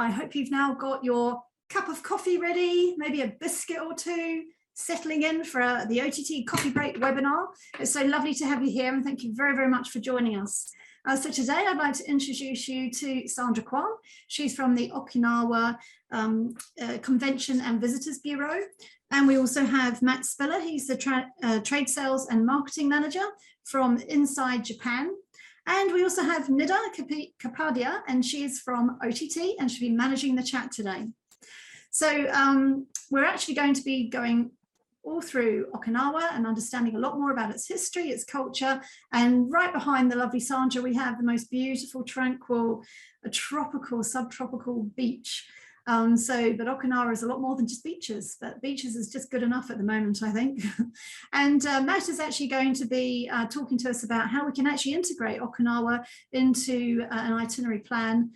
I hope you've now got your cup of coffee ready, maybe a biscuit or two, settling in for the OTT Coffee Break webinar. It's so lovely to have you here, and thank you very, very much for joining us. So today I'd like to introduce you to Sandra Kwan. She's from the Okinawa Convention and Visitors Bureau. And we also have Matt Spiller. He's the Trade Sales and Marketing Manager from InsideJapan. And we also have Nida Kapadia, and she's from OTT, and she'll be managing the chat today. So we're actually going to be going all through Okinawa and understanding a lot more about its history, its culture. And right behind the lovely Sandra, we have the most beautiful, tranquil, tropical, subtropical beach. But Okinawa is a lot more than just beaches, but beaches is just good enough at the moment, I think. And Matt is actually going to be talking to us about how we can actually integrate Okinawa into an itinerary plan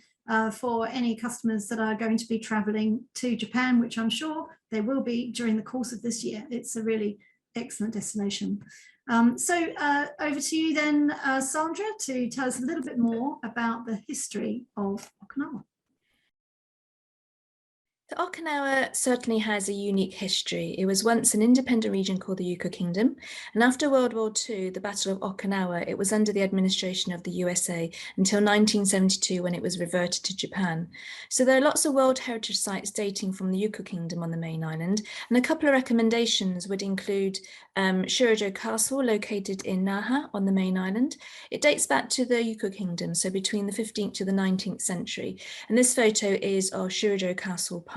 for any customers that are going to be traveling to Japan, which I'm sure they will be during the course of this year. It's a really excellent destination. So over to you then, Sandra, to tell us a little bit more about the history of Okinawa. So Okinawa certainly has a unique history. It was once an independent region called the Yukon Kingdom, and after World War II, the Battle of Okinawa, it was under the administration of the USA until 1972, when it was reverted to Japan. So there are lots of World Heritage Sites dating from the Yukon Kingdom on the main island, and a couple of recommendations would include Shurijo Castle, located in Naha on the main island. It dates back to the Yukon Kingdom, so between the 15th to the 19th century, and this photo is of Shurijo Castle Park.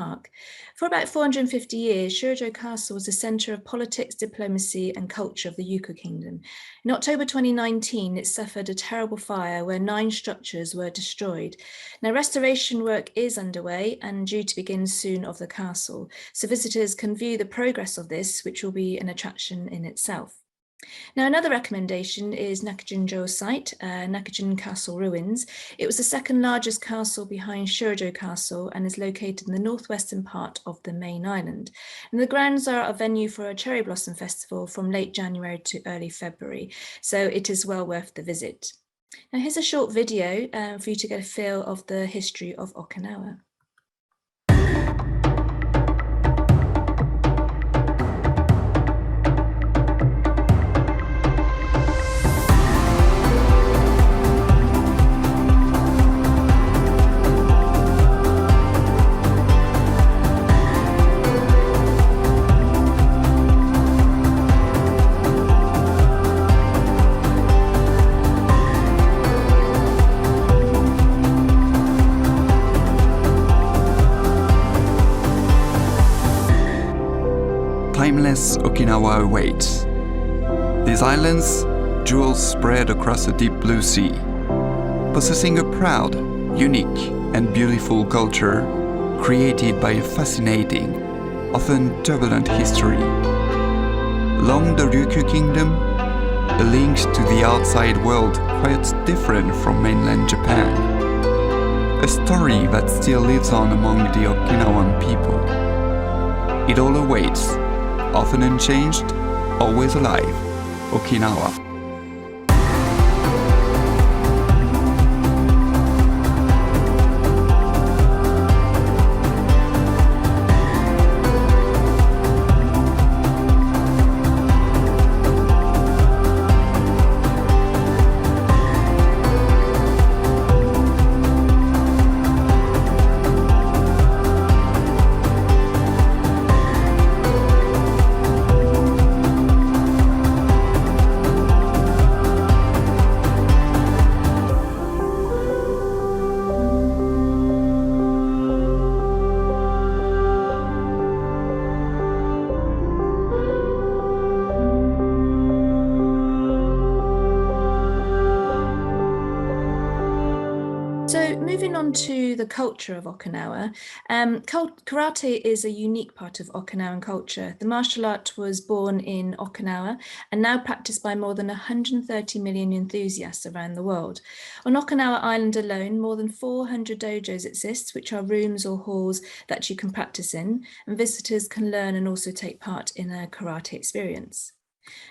For about 450 years, Shurijo Castle was the centre of politics, diplomacy and culture of the Yukon Kingdom. In October 2019, it suffered a terrible fire where 9 structures were destroyed. Now, restoration work is underway and due to begin soon of the castle, so visitors can view the progress of this, which will be an attraction in itself. Now, another recommendation is Nakajinjo site, Nakajin Castle Ruins. It was the second largest castle behind Shurijo Castle and is located in the northwestern part of the main island. And the grounds are a venue for a cherry blossom festival from late January to early February, so it is well worth the visit. Now, here's a short video for you to get a feel of the history of Okinawa. Timeless Okinawa awaits. These islands, jewels spread across a deep blue sea, possessing a proud, unique and beautiful culture created by a fascinating, often turbulent history. Along the Ryukyu Kingdom, a link to the outside world quite different from mainland Japan. A story that still lives on among the Okinawan people. It all awaits, often unchanged, always alive, Okinawa. Moving on to the culture of Okinawa, karate is a unique part of Okinawan culture. The martial art was born in Okinawa and now practiced by more than 130 million enthusiasts around the world. On Okinawa Island alone, more than 400 dojos exist, which are rooms or halls that you can practice in, and visitors can learn and also take part in a karate experience.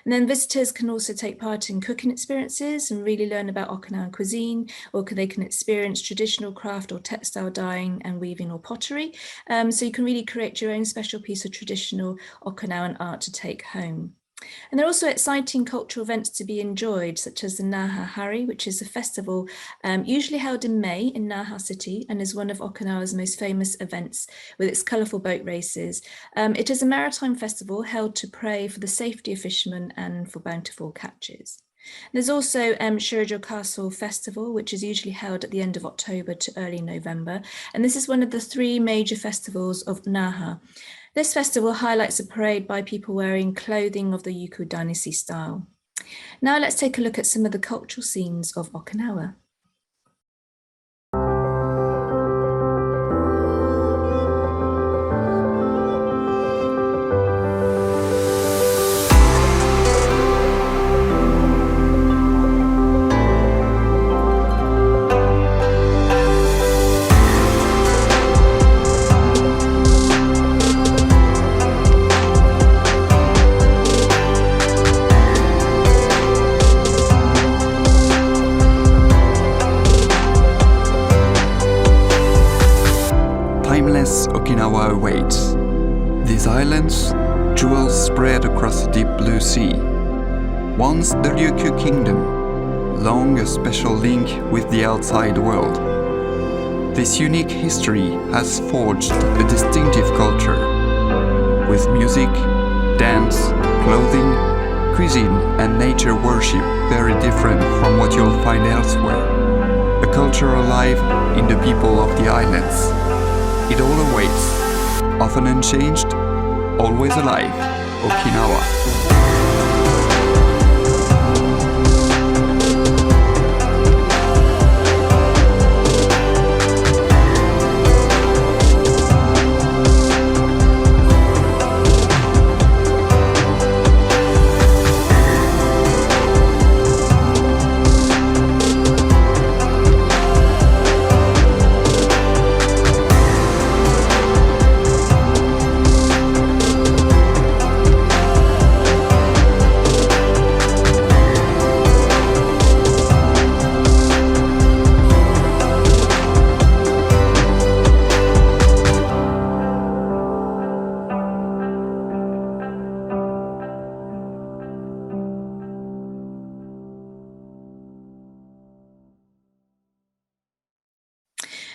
And then visitors can also take part in cooking experiences and really learn about Okinawan cuisine, or they can experience traditional craft or textile dyeing and weaving or pottery. So you can really create your own special piece of traditional Okinawan art to take home. And there are also exciting cultural events to be enjoyed, such as the Naha Hari, which is a festival usually held in May in Naha City and is one of Okinawa's most famous events with its colourful boat races. It is a maritime festival held to pray for the safety of fishermen and for bountiful catches. There's also Shurijo Castle Festival, which is usually held at the end of October to early November. And this is one of the 3 major festivals of Naha. This festival highlights a parade by people wearing clothing of the Yuku dynasty style. Now let's take a look at some of the cultural scenes of Okinawa. Okinawa awaits. These islands, jewels spread across the deep blue sea. Once the Ryukyu Kingdom, long a special link with the outside world. This unique history has forged a distinctive culture, with music, dance, clothing, cuisine and nature worship very different from what you'll find elsewhere. A culture alive in the people of the islands. It all awaits, often unchanged, always alive, Okinawa.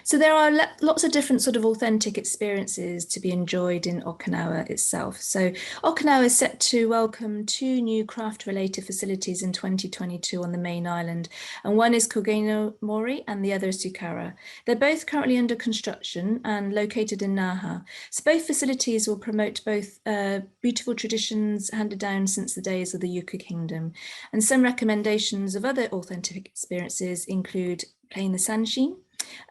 So there are lots of different sort of authentic experiences to be enjoyed in Okinawa itself. So Okinawa is set to welcome 2 new craft-related facilities in 2022 on the main island, and one is Kogeno Mori and the other is Sukara. They're both currently under construction and located in Naha. So both facilities will promote both beautiful traditions handed down since the days of the Yuku Kingdom. And some recommendations of other authentic experiences include playing the sanshin,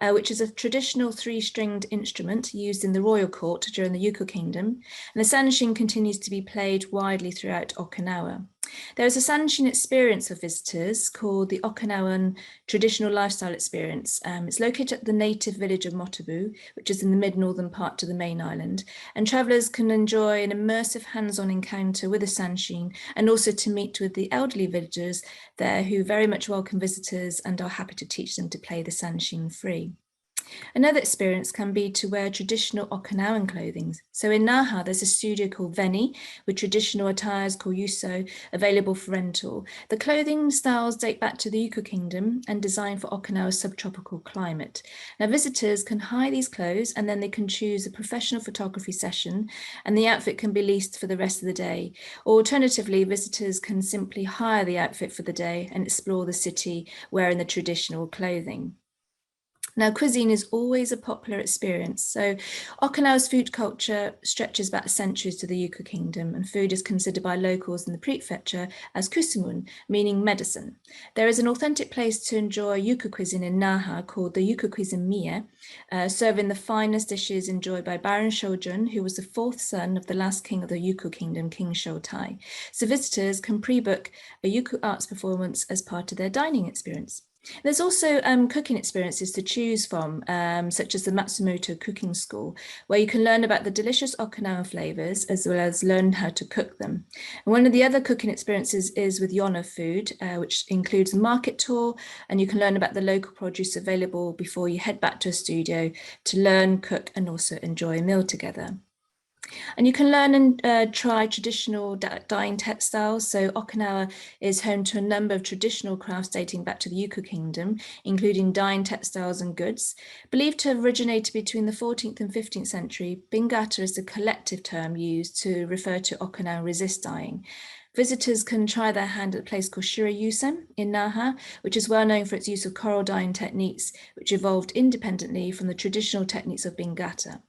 which is a traditional 3-stringed instrument used in the royal court during the Yuku Kingdom, and the sanshin continues to be played widely throughout Okinawa. There is a sanshin experience for visitors called the Okinawan Traditional Lifestyle Experience. It's located at the native village of Motobu, which is in the mid-northern part to the main island, and travellers can enjoy an immersive hands-on encounter with a sanshin and also to meet with the elderly villagers there who very much welcome visitors and are happy to teach them to play the sanshin free. Another experience can be to wear traditional Okinawan clothing. So in Naha, there's a studio called Veni with traditional attires called Yuso available for rental. The clothing styles date back to the Yuku Kingdom and designed for Okinawa's subtropical climate. Now visitors can hire these clothes and then they can choose a professional photography session and the outfit can be leased for the rest of the day. Or alternatively, visitors can simply hire the outfit for the day and explore the city wearing the traditional clothing. Now, cuisine is always a popular experience. So Okinawa's food culture stretches back centuries to the Yuku Kingdom, and food is considered by locals in the prefecture as kusumun, meaning medicine. There is an authentic place to enjoy Yuku cuisine in Naha called the Yuku Cuisine Mie, serving the finest dishes enjoyed by Baron Shojun, who was the 4th son of the last king of the Yuku Kingdom, King Shotai. So visitors can pre-book a Yuku arts performance as part of their dining experience. There's also cooking experiences to choose from, such as the Matsumoto Cooking School, where you can learn about the delicious Okinawan flavours as well as learn how to cook them. And one of the other cooking experiences is with Yona Food, which includes a market tour, and you can learn about the local produce available before you head back to a studio to learn, cook, and also enjoy a meal together. And you can learn and try traditional dyeing textiles. So Okinawa is home to a number of traditional crafts dating back to the Yuku Kingdom, including dyeing textiles and goods. Believed to have originated between the 14th and 15th century, bingata is the collective term used to refer to Okinawan resist dyeing. Visitors can try their hand at a place called Shirayusen in Naha, which is well known for its use of coral dyeing techniques, which evolved independently from the traditional techniques of bingata.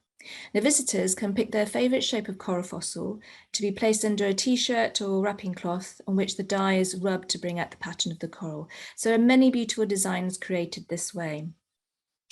The visitors can pick their favourite shape of coral fossil to be placed under a t-shirt or wrapping cloth on which the dye is rubbed to bring out the pattern of the coral. So there are many beautiful designs created this way.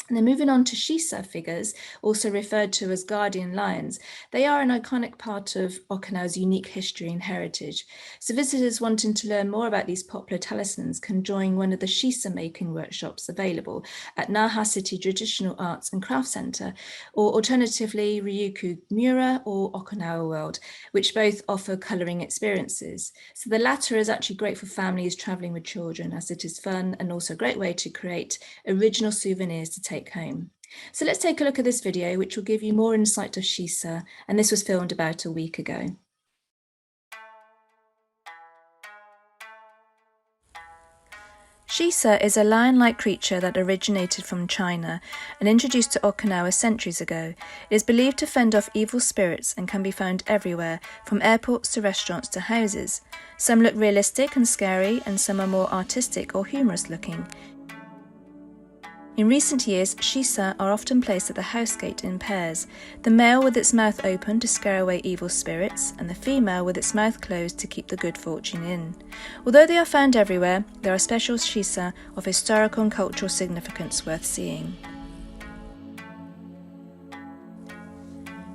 And then moving on to Shisa figures, also referred to as guardian lions, they are an iconic part of Okinawa's unique history and heritage. So visitors wanting to learn more about these popular talismans can join one of the Shisa making workshops available at Naha City Traditional Arts and Crafts Centre, or alternatively Ryukyu Mura or Okinawa World, which both offer colouring experiences. So the latter is actually great for families travelling with children, as it is fun and also a great way to create original souvenirs to take home. So let's take a look at this video, which will give you more insight of Shisa, and this was filmed about a week ago. Shisa is a lion-like creature that originated from China and introduced to Okinawa centuries ago. It is believed to fend off evil spirits and can be found everywhere, from airports to restaurants to houses. Some look realistic and scary, and some are more artistic or humorous looking. In recent years, Shisa are often placed at the house gate in pairs, the male with its mouth open to scare away evil spirits, and the female with its mouth closed to keep the good fortune in. Although they are found everywhere, there are special Shisa of historical and cultural significance worth seeing.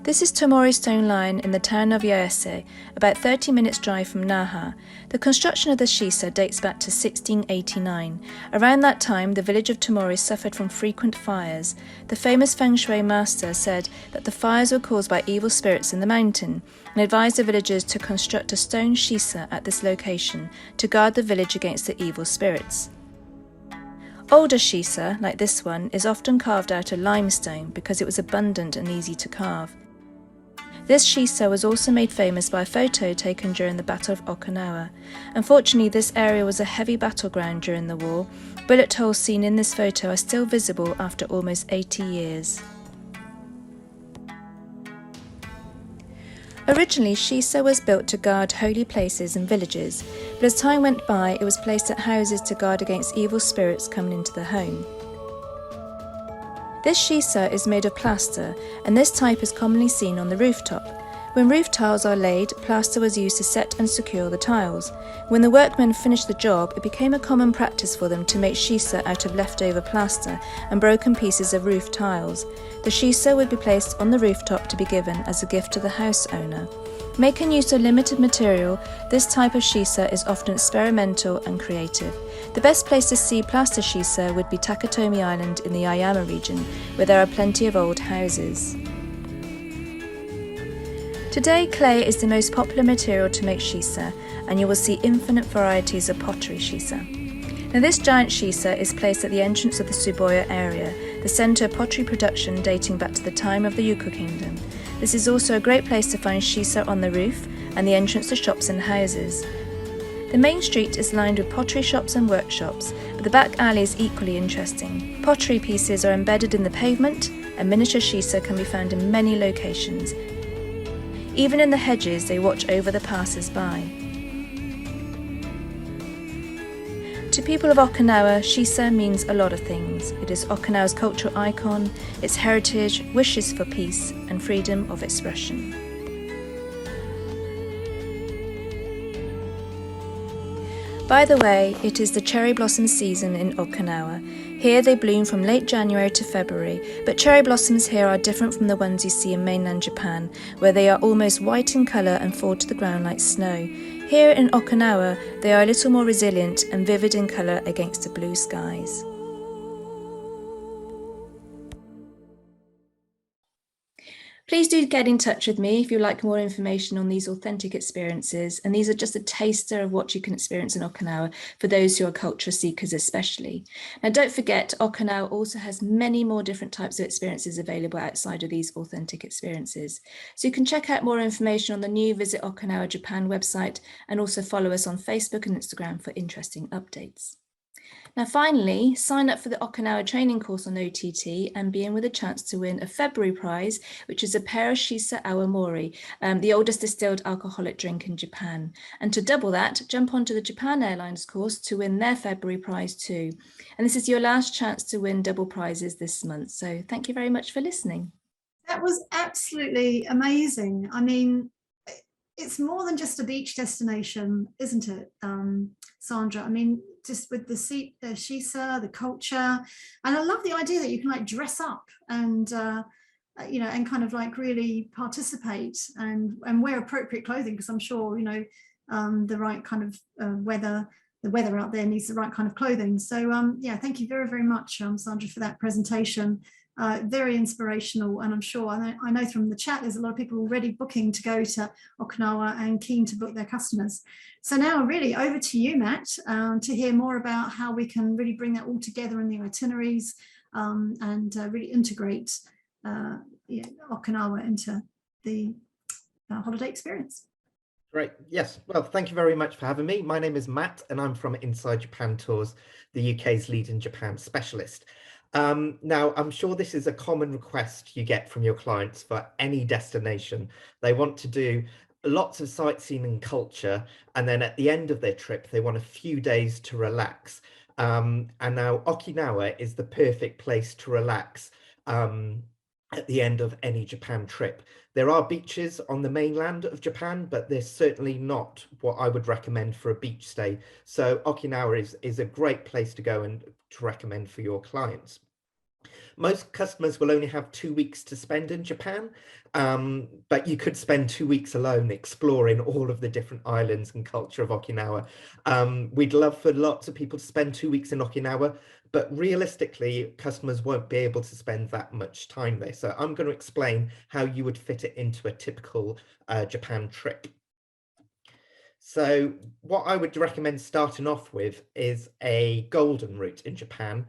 This is Tomori Stone Lion in the town of Yaese, about 30 minutes drive from Naha. The construction of the Shisa dates back to 1689. Around that time, the village of Tomori suffered from frequent fires. The famous feng shui master said that the fires were caused by evil spirits in the mountain, and advised the villagers to construct a stone Shisa at this location to guard the village against the evil spirits. Older Shisa, like this one, is often carved out of limestone because it was abundant and easy to carve. This Shisa was also made famous by a photo taken during the Battle of Okinawa. Unfortunately, this area was a heavy battleground during the war. Bullet holes seen in this photo are still visible after almost 80 years. Originally, Shisa was built to guard holy places and villages, but as time went by, it was placed at houses to guard against evil spirits coming into the home. This Shisa is made of plaster, and this type is commonly seen on the rooftop. When roof tiles are laid, plaster was used to set and secure the tiles. When the workmen finished the job, it became a common practice for them to make Shisa out of leftover plaster and broken pieces of roof tiles. The Shisa would be placed on the rooftop to be given as a gift to the house owner. Making use of limited material, this type of Shisa is often experimental and creative. The best place to see plaster Shisa would be Takatomi Island in the Ayama region, where there are plenty of old houses. Today, clay is the most popular material to make Shisa, and you will see infinite varieties of pottery Shisa. Now, this giant Shisa is placed at the entrance of the Tsuboya area, the centre of pottery production dating back to the time of the Yuku Kingdom. This is also a great place to find Shisa on the roof and the entrance to shops and houses. The main street is lined with pottery shops and workshops, but the back alley is equally interesting. Pottery pieces are embedded in the pavement, and miniature Shisa can be found in many locations. Even in the hedges, they watch over the passers-by. To people of Okinawa, Shisa means a lot of things. It is Okinawa's cultural icon, its heritage, wishes for peace, and freedom of expression. By the way, it is the cherry blossom season in Okinawa. Here they bloom from late January to February, but cherry blossoms here are different from the ones you see in mainland Japan, where they are almost white in colour and fall to the ground like snow. Here in Okinawa, they are a little more resilient and vivid in colour against the blue skies. Please do get in touch with me if you'd like more information on these authentic experiences, and these are just a taster of what you can experience in Okinawa for those who are culture seekers especially. Now don't forget, Okinawa also has many more different types of experiences available outside of these authentic experiences. So you can check out more information on the new Visit Okinawa Japan website, and also follow us on Facebook and Instagram for interesting updates. Now finally, sign up for the Okinawa training course on OTT and be in with a chance to win a February prize, which is a pair of Shisa Awamori, the oldest distilled alcoholic drink in Japan. And to double that, jump onto the Japan Airlines course to win their February prize too. And this is your last chance to win double prizes this month. So thank you very much for listening. That was absolutely amazing. I mean, it's more than just a beach destination, isn't it, Sandra? I mean, just with the Shisa, the culture, and I love the idea that you can like dress up and you know, and kind of like really participate and wear appropriate clothing, because I'm sure, you know, the right kind of weather out there needs the right kind of clothing. So yeah, thank you very, very much, Sandra, for that presentation. Very inspirational, and I'm sure, I know from the chat there's a lot of people already booking to go to Okinawa and keen to book their customers. So now really over to you, Matt, to hear more about how we can really bring that all together in the itineraries and really integrate Okinawa into the holiday experience. Great. Yes. Well, thank you very much for having me. My name is Matt and I'm from Inside Japan Tours, the UK's leading Japan specialist. Now, I'm sure this is a common request you get from your clients for any destination. They want to do lots of sightseeing and culture, and then at the end of their trip, they want a few days to relax. And now Okinawa is the perfect place to relax at the end of any Japan trip. There are beaches on the mainland of Japan, but they're certainly not what I would recommend for a beach stay. So Okinawa is a great place to go and to recommend for your clients. Most customers will only have 2 weeks to spend in Japan, but you could spend 2 weeks alone exploring all of the different islands and culture of Okinawa. We'd love for lots of people to spend 2 weeks in Okinawa, but realistically, customers won't be able to spend that much time there. So I'm going to explain how you would fit it into a typical Japan trip. So what I would recommend starting off with is a golden route in Japan,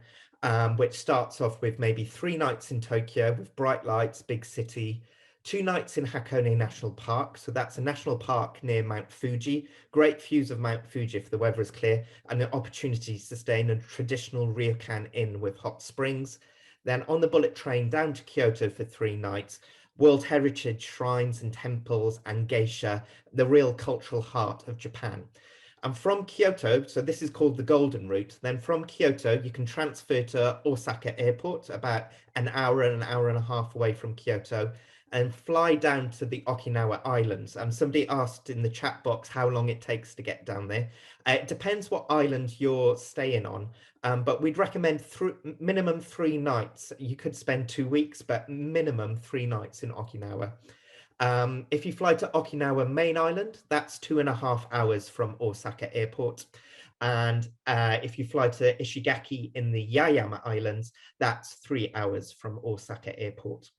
which starts off with maybe 3 nights in Tokyo with bright lights, big city, 2 nights in Hakone National Park. So that's a national park near Mount Fuji, great views of Mount Fuji if the weather is clear, and the opportunities to stay in a traditional ryokan inn with hot springs. Then on the bullet train down to Kyoto for 3 nights, World Heritage shrines and temples and geisha, the real cultural heart of Japan. And from Kyoto, so this is called the Golden Route, then from Kyoto, you can transfer to Osaka Airport, about an hour and a half away from Kyoto, and fly down to the Okinawa Islands. And somebody asked in the chat box how long it takes to get down there. It depends what island you're staying on, but we'd recommend minimum 3 nights. You could spend 2 weeks, but minimum 3 nights in Okinawa. If you fly to Okinawa main island, that's 2.5 hours from Osaka Airport. And if you fly to Ishigaki in the Yaeyama Islands, that's 3 hours from Osaka Airport.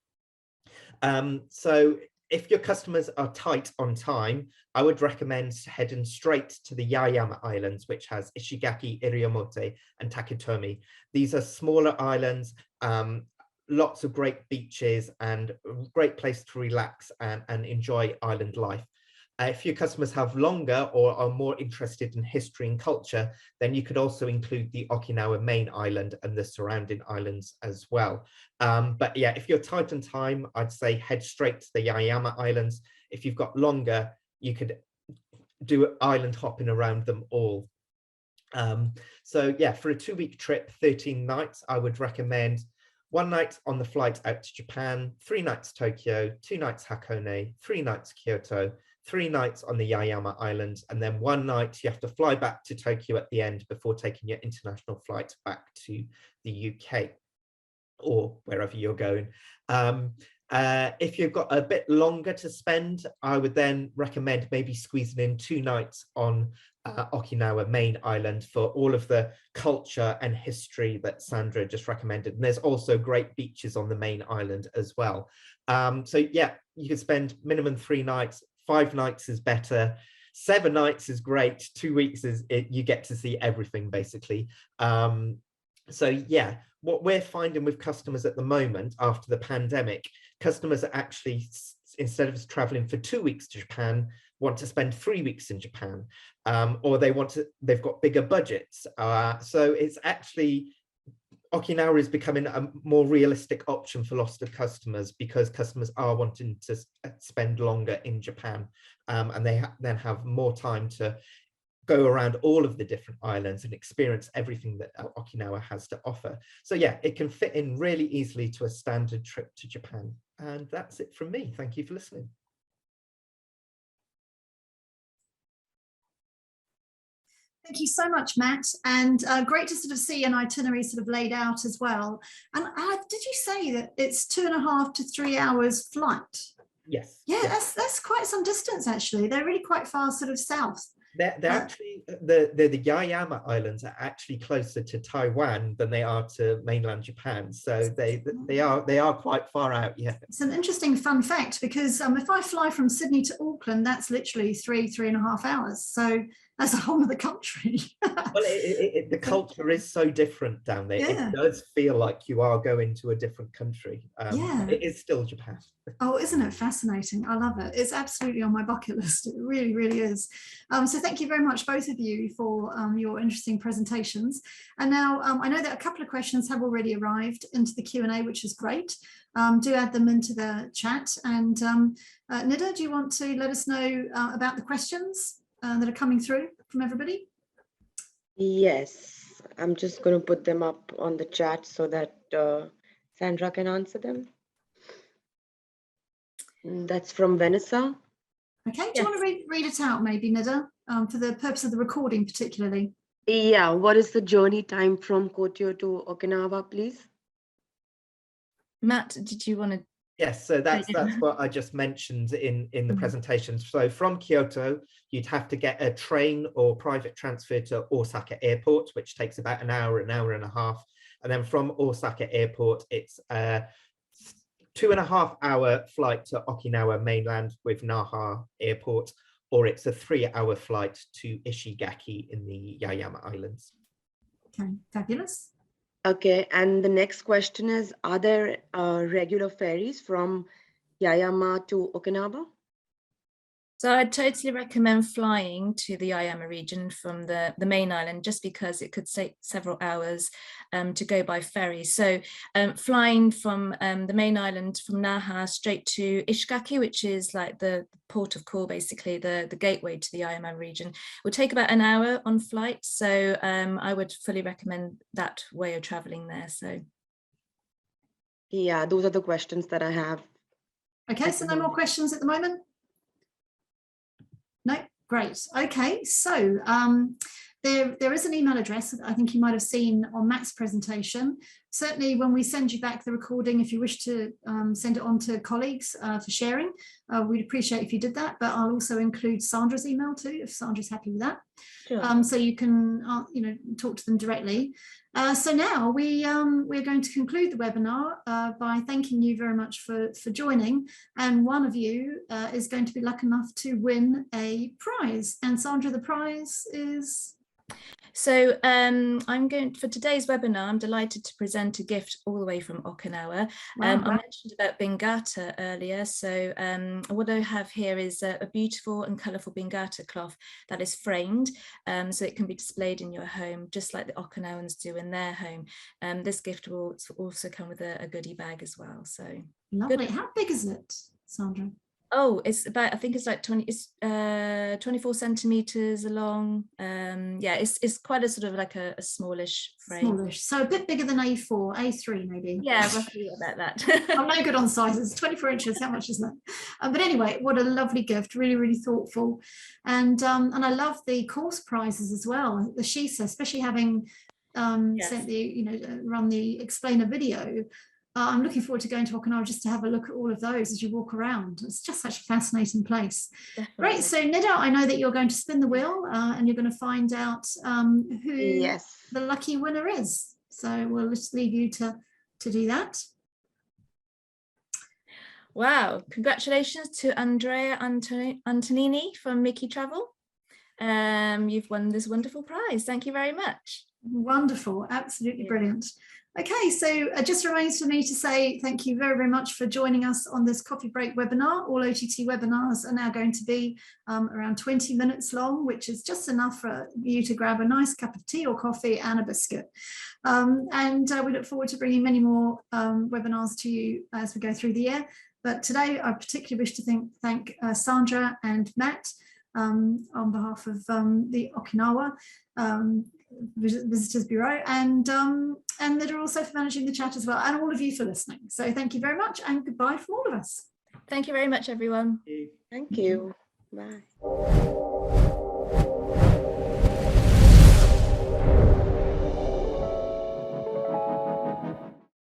So if your customers are tight on time, I would recommend heading straight to the Yaeyama Islands, which has Ishigaki, Iriomote, and Taketomi. These are smaller islands, lots of great beaches and a great place to relax and enjoy island life. If your customers have longer or are more interested in history and culture, then you could also include the Okinawa main island and the surrounding islands as well. But yeah, if you're tight on time, I'd say head straight to the Yaeyama Islands. If you've got longer, you could do island hopping around them all. So yeah, for a 2-week trip, 13 nights, I would recommend 1 night on the flight out to Japan, 3 nights Tokyo, 2 nights Hakone, 3 nights Kyoto, 3 nights on the Yaeyama Islands, and then 1 night you have to fly back to Tokyo at the end before taking your international flight back to the UK or wherever you're going. If you've got a bit longer to spend, I would then recommend maybe squeezing in 2 nights on Okinawa main island for all of the culture and history that Sandra just recommended. And there's also great beaches on the main island as well. So yeah, you could spend minimum 3 nights, 5 nights is better. 7 nights is great. 2 weeks is you get to see everything basically. So yeah, what we're finding with customers at the moment after the pandemic, customers are actually, instead of traveling for 2 weeks to Japan, want to spend 3 weeks in Japan, or they've got bigger budgets. So it's actually, Okinawa is becoming a more realistic option for lots of customers because customers are wanting to spend longer in Japan, and they then have more time to go around all of the different islands and experience everything that Okinawa has to offer. So yeah, it can fit in really easily to a standard trip to Japan. And that's it from me. Thank you for listening. Thank you so much, Matt, and great to sort of see an itinerary sort of laid out as well. And did you say that it's 2.5 to 3 hours flight? Yes. Yeah, yes. that's quite some distance actually. They're really quite far sort of south. They're actually, the Yaeyama Islands are actually closer to Taiwan than they are to mainland Japan. So they are quite far out, yeah. It's an interesting fun fact because if I fly from Sydney to Auckland, that's literally 3.5 hours. So that's a whole other country. Well, the culture is so different down there. Yeah. It does feel like you are going to a different country. Yeah. It is still Japan. Oh, isn't it fascinating? I love it. It's absolutely on my bucket list. It really, really is. So thank you very much, both of you, for your interesting presentations. And now I know that a couple of questions have already arrived into the Q&A, which is great. Do add them into the chat. And Nida, do you want to let us know about the questions that are coming through from everybody? Yes, I'm just going to put them up on the chat so that Sandra can answer them. That's from Vanessa. Okay, do you want to read it out maybe, Nida, for the purpose of the recording particularly? Yeah, what is the journey time from Kyoto to Okinawa, please? Matt, did you want to? Yes, so that's what I just mentioned in the presentation. So from Kyoto, you'd have to get a train or private transfer to Osaka Airport, which takes about an hour and a half. And then from Osaka Airport, it's a 2.5 hour flight to Okinawa mainland with Naha Airport, or it's a 3-hour flight to Ishigaki in the Yaeyama Islands. Okay, fabulous. Okay, and the next question is, are there regular ferries from Yaeyama to Okinawa? So I'd totally recommend flying to the Yaeyama region from the main island, just because it could take several hours to go by ferry. So flying from the main island from Naha straight to Ishigaki, which is like the port of call, basically the gateway to the Yaeyama region, will take about an hour on flight. So I would fully recommend that way of traveling there. So yeah, those are the questions that I have. Okay, so no more questions at the moment? No, great. Okay, so there is an email address that I think you might have seen on Matt's presentation. Certainly when we send you back the recording, if you wish to send it on to colleagues for sharing, we'd appreciate if you did that, but I'll also include Sandra's email too, if Sandra's happy with that. sure. So you can talk to them directly. So now we're going to conclude the webinar by thanking you very much for joining, and one of you is going to be lucky enough to win a prize. And Sandra, the prize is? So for today's webinar, I'm delighted to present a gift all the way from Okinawa. Wow. I mentioned about Bingata earlier. So what I have here is a beautiful and colourful Bingata cloth that is framed, so it can be displayed in your home, just like the Okinawans do in their home. This gift will also come with a goodie bag as well. So Lovely. How big is it, Sandra? Oh, it's about, I think it's like 24 centimeters long. Yeah, it's quite a sort of like a smallish frame. Smallish, so a bit bigger than A4, A3 maybe. Yeah, roughly about that. I'm no good on sizes. 24 inches, how much is that? But anyway, what a lovely gift, really, really thoughtful. And I love the course prizes as well, the Shisa, especially having Yes. sent the, run the explainer video. I'm looking forward to going to Okinawa just to have a look at all of those as you walk around. It's just such a fascinating place. Definitely. Great. So Nida, I know that you're going to spin the wheel and you're going to find out who Yes. the lucky winner is. So we'll just leave you to do that. Wow, congratulations to Andrea Antonini from Mickey Travel. You've won this wonderful prize. Thank you very much. Wonderful, absolutely brilliant. Okay, so just remains for me to say thank you very, very much for joining us on this coffee break webinar. All OTT webinars are now going to be around 20 minutes long, which is just enough for you to grab a nice cup of tea or coffee and a biscuit. And we look forward to bringing many more webinars to you as we go through the year. But today I particularly wish to thank Sandra and Matt on behalf of the Okinawa Visitors Bureau, and that are also for managing the chat as well, and all of you for listening. So thank you very much, and goodbye from all of us. Thank you very much, everyone. Thank you. Bye.